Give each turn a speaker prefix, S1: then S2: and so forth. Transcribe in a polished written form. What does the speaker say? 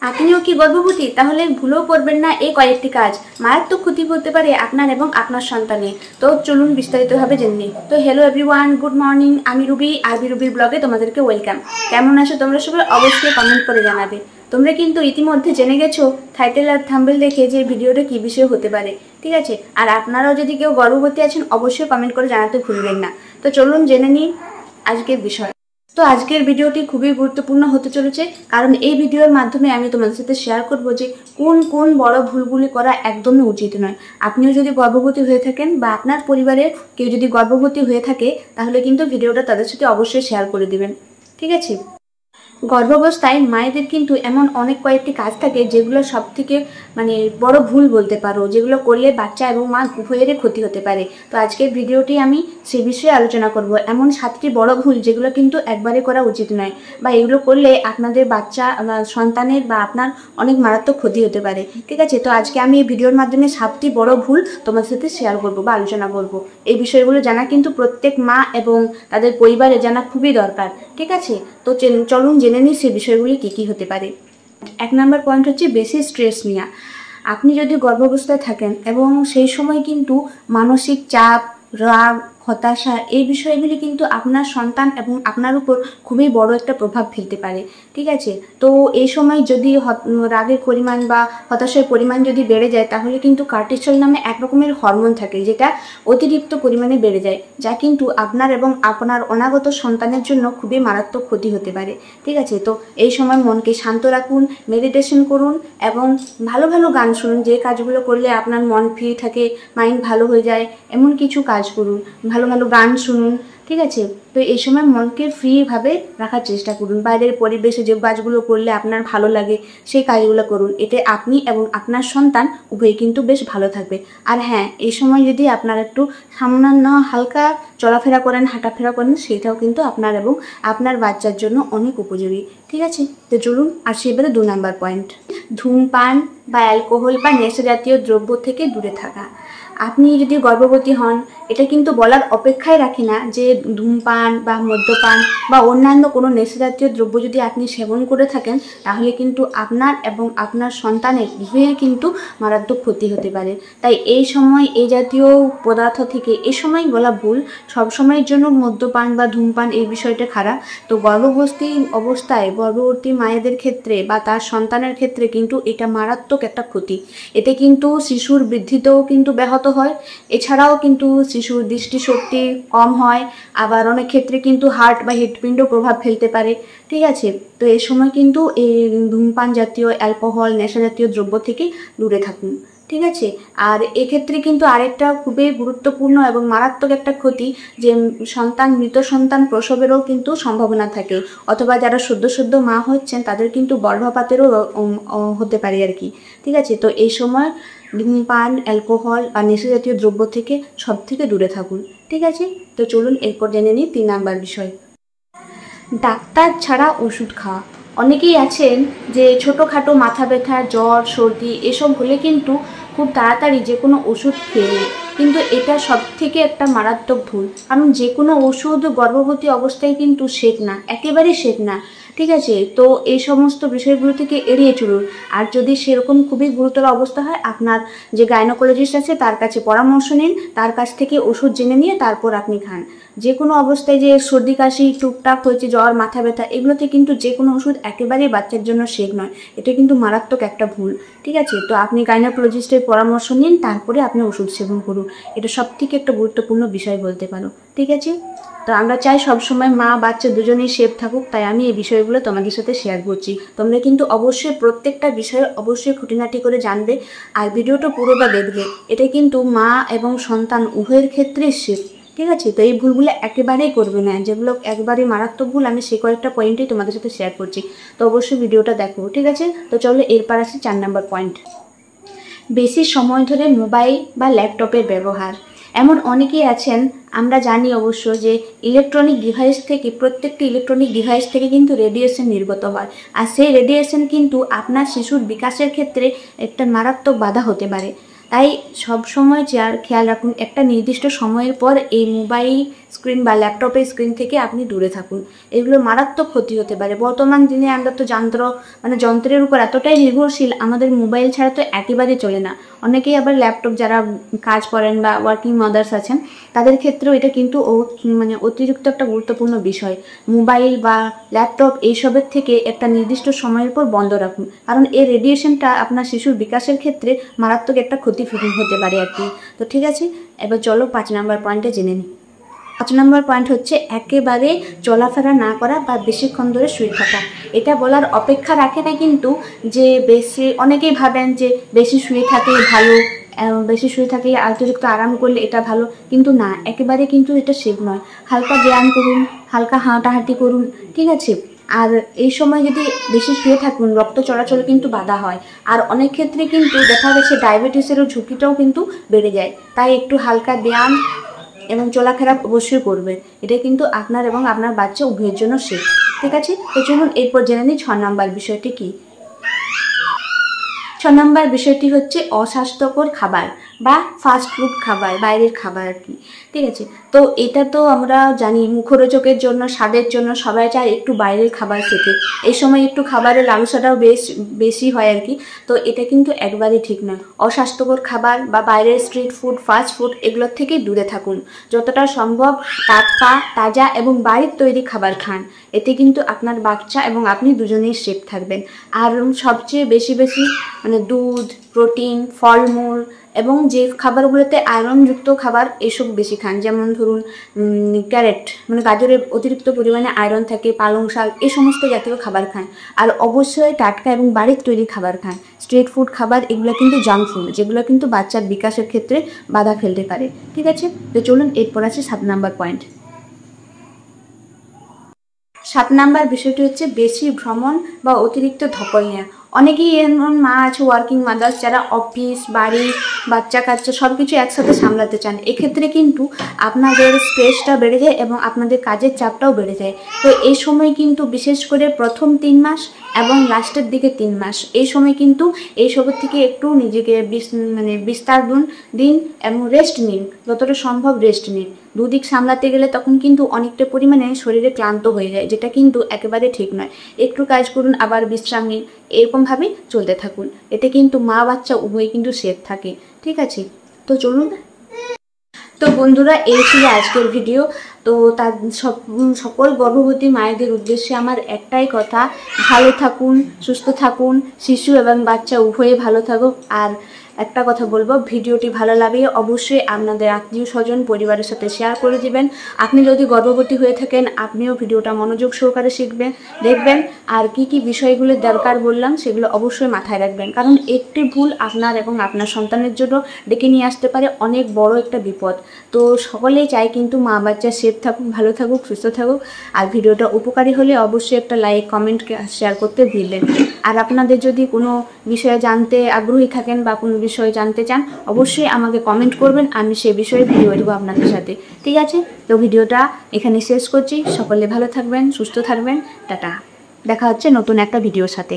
S1: আপনিও কি গর্ভবতী? তাহলে ভুলেও করবেন না এই কয়েকটি কাজ, মারাত্মক ক্ষতি হতে পারে আপনার এবং আপনার সন্তানের। তো চলুন বিস্তারিতভাবে জেনে নিই। তো হ্যালো এভরিওয়ান, গুড মর্নিং। আমি রুবি, আরবি রুবির ব্লগে তোমাদেরকে ওয়েলকাম। কেমন আছো তোমরা সবাই? অবশ্যই কমেন্ট করে জানাবে। তোমরা কিন্তু ইতিমধ্যে জেনে গেছো টাইটেল আর থাম্বনেল দেখে যে ভিডিওটা কি বিষয় হতে পারে, ঠিক আছে? আর আপনারাও যদি কেউ গর্ভবতী আছেন অবশ্যই কমেন্ট করে জানাতে ভুলবেন না। তো চলুন জেনে নিই আজকের বিষয়। তো আজকের ভিডিওটি খুবই গুরুত্বপূর্ণ হতে চলেছে, কারণ এই ভিডিওর মাধ্যমে আমি তোমাদের সাথে শেয়ার করব যে কোন কোন বড় ভুলগুলি করা একদমই উচিত নয়। আপনিও যদি গর্ভবতী হয়ে থাকেন বা আপনার পরিবারের কেউ যদি গর্ভবতী হয়ে থাকে, তাহলে কিন্তু ভিডিওটা তাদের সাথে অবশ্যই শেয়ার করে দিবেন, ঠিক আছে? গর্ভাবস্থায় মায়েদের কিন্তু এমন অনেক কয়েকটি কাজ থাকে যেগুলো সব থেকে বড় ভুল বলতে পারো, যেগুলো করলে বাচ্চা এবং মা উভয়েরই ক্ষতি হতে পারে। তো আজকের ভিডিওটি আমি সে বিষয়ে আলোচনা করব, এমন 7টি বড় ভুল যেগুলো কিন্তু একবারে করা উচিত নয়, বা এগুলো করলে আপনাদের বাচ্চা সন্তানের বা আপনার অনেক মারাত্মক ক্ষতি হতে পারে, ঠিক আছে? তো আজকে আমি এই ভিডিওর মাধ্যমে 7টি বড় ভুল তোমার সাথে শেয়ার করব বা আলোচনা করব। এই বিষয়গুলো জানা কিন্তু প্রত্যেক মা এবং তাদের পরিবারে জানা খুবই দরকার, ঠিক আছে? তো চলুন জেনে নিই সে বিষয়গুলি কী কী হতে পারে। 1 নম্বর পয়েন্ট হচ্ছে বেশি স্ট্রেস নেওয়া। আপনি যদি গর্ভাবস্থায় থাকেন এবং সেই সময় কিন্তু মানসিক চাপ, রাগ, হতাশা এই বিষয়গুলি কিন্তু আপনার সন্তান এবং আপনার উপর খুবই বড় একটা প্রভাব ফেলতে পারে, ঠিক আছে? তো এই সময় যদি রাগের পরিমাণ বা হতাশার পরিমাণ যদি বেড়ে যায়, তাহলে কিন্তু কর্টিসল নামে এক রকমের হরমোন থাকে যেটা অতিরিক্ত পরিমাণে বেড়ে যায়, যা কিন্তু আপনার এবং আপনার অনাগত সন্তানের জন্য খুবই মারাত্মক ক্ষতি হতে পারে, ঠিক আছে? তো এই সময় মনকে শান্ত রাখুন, মেডিটেশন করুন এবং ভালো ভালো গান শুনুন। যে কাজগুলো করলে আপনার মন ফ্রি থাকে, মাইন্ড ভালো হয়ে যায়, এমন কিছু কাজ করুন, ভালো ভালো গান শুনুন, ঠিক আছে? তো এই সময় মনকে ফ্রিভাবে রাখার চেষ্টা করুন। বাইরের পরিবেশে যে কাজগুলো করলে আপনার ভালো লাগে সেই কাজগুলো করুন। এতে আপনি এবং আপনার সন্তান উভয়ই কিন্তু বেশ ভালো থাকবে। আর হ্যাঁ, এই সময় যদি আপনার একটু সামান্য হালকা চলাফেরা করেন, হাঁটাফেরা করেন, সেটাও কিন্তু আপনার এবং আপনার বাচ্চার জন্য অনেক উপযোগী, ঠিক আছে? তো চলুন আসি এবারে 2 নম্বর পয়েন্ট, ধূমপান বা অ্যালকোহল বা নেশা জাতীয় দ্রব্য থেকে দূরে থাকা। আপনি যদি গর্ভবতী হন, এটা কিন্তু বলার অপেক্ষায় রাখি না যে ধূমপান বা মদ্যপান বা অন্যান্য কোনো নেশাজাতীয় দ্রব্য যদি আপনি সেবন করে থাকেন, তাহলে কিন্তু আপনার এবং আপনার সন্তানের উভয়ের কিন্তু মারাত্মক ক্ষতি হতে পারে। তাই এই সময় এই জাতীয় পদার্থ থেকে এই সময় বলা ভুল, সবসময়ের জন্য মদ্যপান বা ধূমপান এই বিষয়টা খারাপ। তো গর্ভবতী মায়েদের ক্ষেত্রে বা তার সন্তানের ক্ষেত্রে কিন্তু এটা মারাত্মক একটা ক্ষতি। এতে কিন্তু শিশুর বৃদ্ধিতেও কিন্তু ব্যাহত হয়, এছাড়াও কিন্তু শিশুর দৃষ্টিশক্তি কম হয়, আবার অনেক ক্ষেত্রে কিন্তু হার্ট বা হৃৎপিণ্ড প্রভাব ফেলতে পারে, ঠিক আছে? তো এই সময় কিন্তু এই ধূমপান জাতীয়, অ্যালকোহল, নেশা জাতীয় দ্রব্য থেকে দূরে থাকুন, ঠিক আছে? আর এক্ষেত্রে কিন্তু আরেকটা খুবই গুরুত্বপূর্ণ এবং মারাত্মক একটা ক্ষতি, যে মৃত সন্তান প্রসবেরও কিন্তু সম্ভাবনা থাকে, অথবা যারা সদ্য মা হচ্ছেন তাদের কিন্তু গর্ভপাতেরও হতে পারে আর কি, ঠিক আছে? তো এই সময় ধূমপান, অ্যালকোহল বা নেশা জাতীয় দ্রব্য থেকে সব থেকে দূরে থাকুন, ঠিক আছে? তো চলুন এরপর জেনে নিই 3 নাম্বার বিষয়, ডাক্তার ছাড়া ওষুধ খাওয়া। অনেকেই আছেন যে ছোটোখাটো মাথা ব্যথা, জ্বর, সর্দি এসব হলে কিন্তু খুব তাড়াতাড়ি যে কোনো ওষুধ খেয়ে নেয়, কিন্তু এটা সব থেকে একটা মারাত্মক ভুল। কারণ যে কোনো ওষুধ গর্ভবতী অবস্থায় কিন্তু সেফ না, একেবারেই সেফ না, ঠিক আছে? তো এই সমস্ত বিষয়গুলো থেকে এড়িয়ে চলুন। আর যদি সেরকম খুবই গুরুতর অবস্থা হয়, আপনার যে গাইনোকোলজিস্ট আছে তার কাছে পরামর্শ নিন, তার কাছ থেকে ওষুধ জেনে নিয়ে তারপর আপনি খান। যে কোনো অবস্থায় যে সর্দি কাশি টুকটাক হয়েছে, জ্বর, মাথা ব্যথা, এগুলোতে কিন্তু যে কোনো ওষুধ একেবারেই বাচ্চার জন্য সেফ নয়। এটা কিন্তু মারাত্মক একটা ভুল, ঠিক আছে? তো আপনি গাইনোকোলজিস্টের পরামর্শ নিন, তারপরে আপনি ওষুধ সেবন করুন। এটা সব থেকে একটা গুরুত্বপূর্ণ বিষয় বলতে পারো, ঠিক আছে? তো আমরা চাই সবসময় মা বাচ্চা দুজনেই সেফ থাকুক, তাই আমি এই বিষয়গুলো তোমাদের সাথে শেয়ার করছি। তোমরা কিন্তু অবশ্যই প্রত্যেকটা বিষয়ে অবশ্যই খুঁটিনাটি করে জানবে আর ভিডিওটা পুরোটা দেখবে। এটা কিন্তু মা এবং সন্তান উভয়ের ক্ষেত্রেই সেফ, ঠিক আছে? তো এই ভুলগুলো একেবারেই করবে না, যেগুলো একবারেই মারাত্মক ভুল, আমি সে কয়েকটা পয়েন্টই তোমাদের সাথে শেয়ার করছি। তো অবশ্যই ভিডিওটা দেখো, ঠিক আছে? তো চলো এরপর আসি 4 নম্বর পয়েন্ট, বেশি সময় ধরে মোবাইল বা ল্যাপটপের ব্যবহার। এমন অনেকেই আছেন, আমরা জানি অবশ্য যে প্রত্যেকটি ইলেকট্রনিক ডিভাইস থেকে কিন্তু রেডিয়েশন নির্গত হয়, আর সেই রেডিয়েশন কিন্তু আপনার শিশুর বিকাশের ক্ষেত্রে একটা মারাত্মক বাধা হতে পারে। তাই সব সময় খেয়াল রাখুন একটা নির্দিষ্ট সময়ের পর এই মোবাইল স্ক্রিন বা ল্যাপটপের স্ক্রিন থেকে আপনি দূরে থাকুন। এগুলো মারাত্মক ক্ষতি হতে পারে। বর্তমান দিনে আমরা তো যন্ত্রের উপর এতটাই নির্ভরশীল, আমাদের মোবাইল ছাড়া তো একেবারেই চলে না। অনেকেই আবার ল্যাপটপ যারা কাজ করেন বা ওয়ার্কিং মাদার্স আছেন তাদের ক্ষেত্রেও এটা কিন্তু অতিরিক্ত একটা গুরুত্বপূর্ণ বিষয়। মোবাইল বা ল্যাপটপ এইসবের থেকে একটা নির্দিষ্ট সময়ের পর বন্ধ রাখুন, কারণ এই রেডিয়েশনটা আপনার শিশুর বিকাশের ক্ষেত্রে মারাত্মক একটা ক্ষতি হতে পারে আর কি। তো ঠিক আছে, এবার চলো 5 নম্বর পয়েন্টে জেনে নিই। 5 নম্বর পয়েন্ট হচ্ছে একেবারে চলাফেরা না করা বা বেশিক্ষণ ধরে শুয়ে থাকা। এটা বলার অপেক্ষা রাখে না কিন্তু যে অনেকেই ভাবেন যে বেশি শুয়ে থাকলে ভালো, বেশি শুয়ে থাকলে অতিরিক্ত আরাম করলে এটা ভালো, কিন্তু না, একেবারে কিন্তু এটা সেফ নয়। হালকা ব্যায়াম করুন, হালকা হাঁটাহাঁটি করুন, ঠিক আছে। আর এই সময় যদি বেশি শুয়ে থাকুন রক্ত চলাচল কিন্তু বাধা হয়, আর অনেক ক্ষেত্রে কিন্তু দেখা গেছে ডায়াবেটিসেরও ঝুঁকিটাও কিন্তু বেড়ে যায়। তাই একটু হালকা ব্যায়াম এবং চলাফেরা অবশ্যই করবে। এটা কিন্তু আপনার এবং আপনার বাচ্চা উভয়ের জন্য সেফ, ঠিক আছে। তো চলুন এরপর জেনে নিই 6 নম্বর বিষয়টি কি। 6 নম্বর বিষয়টি হচ্ছে অস্বাস্থ্যকর খাবার বা ফাস্ট ফুড খাবার, বাইরের খাবার আর কি, ঠিক আছে। তো এটা তো আমরা জানি মুখরোচকের জন্য, স্বাদের জন্য সবাই চায় একটু বাইরের খাবার খেতে। এই সময় একটু খাবারের লালসাটাও বেশি হয় আর কি। তো এটা কিন্তু একবারই ঠিক নয়। অস্বাস্থ্যকর খাবার বা বাইরের স্ট্রিট ফুড, ফাস্ট ফুড এগুলোর থেকে দূরে থাকুন। যতটা সম্ভব টাটকা, তাজা এবং বাড়ির তৈরি খাবার খান। এতে কিন্তু আপনার বাচ্চা এবং আপনি দুজনেই সেফ থাকবেন। আর সবচেয়ে বেশি দুধ, প্রোটিন, ফলমূল এবং যে খাবারগুলোতে আয়রনযুক্ত খাবার এসব বেশি খান। যেমন ধরুন ক্যারেট, গাজরের অতিরিক্ত পরিমাণে আয়রন থাকে, পালং শাক, এই সমস্ত জাতীয় খাবার খান। আর অবশ্যই টাটকা এবং বাড়ির তৈরি খাবার খান। স্ট্রিট ফুড খাবার এগুলো কিন্তু জাঙ্ক ফুড, যেগুলো কিন্তু বাচ্চার বিকাশের ক্ষেত্রে বাধা ফেলতে পারে, ঠিক আছে। তো চলুন এরপর আছে 7 নম্বর পয়েন্ট। 7 নম্বর বিষয়টি হচ্ছে বেশি ভ্রমণ বা অতিরিক্ত ধকল নেওয়া। অনেকেই এমন মা আছে, ওয়ার্কিং মাদার্স, যারা অফিস, বাড়ি, বাচ্চা কাচ্চা সব কিছু একসাথে সামলাতে চান। এক্ষেত্রে কিন্তু আপনাদের স্ট্রেসটা বেড়ে যায় এবং আপনাদের কাজের চাপটাও বেড়ে যায়। তো এই সময় কিন্তু বিশেষ করে প্রথম 3 মাস এবং লাস্টের দিকে 3 মাস, এই সময় কিন্তু এইসবের থেকে একটু নিজেকে বিস্তার দিন এবং রেস্ট নিন, যতটা সম্ভব রেস্ট নিন। দুদিক সামলাতে গেলে তখন কিন্তু অনেকটা পরিমাণে শরীরে ক্লান্ত হয়ে যায়, যেটা কিন্তু একেবারে ঠিক নয়। একটু কাজ করুন, আবার বিশ্রাম নিন, এরকমভাবে চলতে থাকুন। এতে কিন্তু মা বাচ্চা উভয় কিন্তু সেফ থাকে, ঠিক আছে। তো চলুন, তো বন্ধুরা এই ছিল আজকের ভিডিও। তো তার সকল গর্ভবতী মায়েদের উদ্দেশ্যে আমার একটাই কথা, ভালো থাকুন, সুস্থ থাকুন, শিশু এবং বাচ্চা উভয়ে ভালো থাকুক। আর একটা কথা বলবো, ভিডিওটি ভালো লাগলে অবশ্যই আপনাদের আত্মীয় স্বজন পরিবারের সাথে শেয়ার করে দিবেন। আপনি যদি গর্ভবতী হয়ে থাকেন আপনিও ভিডিওটা মনোযোগ সহকারে দেখবেন। আর কি বিষয়গুলো দরকার বললাম সেগুলো অবশ্যই মাথায় রাখবেন, কারণ একটি ভুল আপনার এবং আপনার সন্তানের জন্য ডেকে নিয়ে আসতে পারে অনেক বড় একটা বিপদ। তো সকলেই চাই কিন্তু মা বাচ্চা সেফ থাকুক, ভালো থাকুক, সুস্থ থাকুক। আর ভিডিওটা উপকারী হলে অবশ্যই একটা লাইক, কমেন্ট, শেয়ার করতে ভুলবেন। আর আপনাদের যদি কোনো বিষয়ে জানতে আগ্রহী থাকেন বা কোনো বিষয়ে জানতে চান অবশ্যই আমাকে কমেন্ট করবেন, আমি সেই বিষয়ে ভিডিও দেবো আপনাদের সাথে, ঠিক আছে। তো ভিডিওটা এখানে শেষ করছি। সকলে ভালো থাকবেন, সুস্থ থাকবেন, টাটা। দেখা হচ্ছে নতুন একটা ভিডিওর সাথে।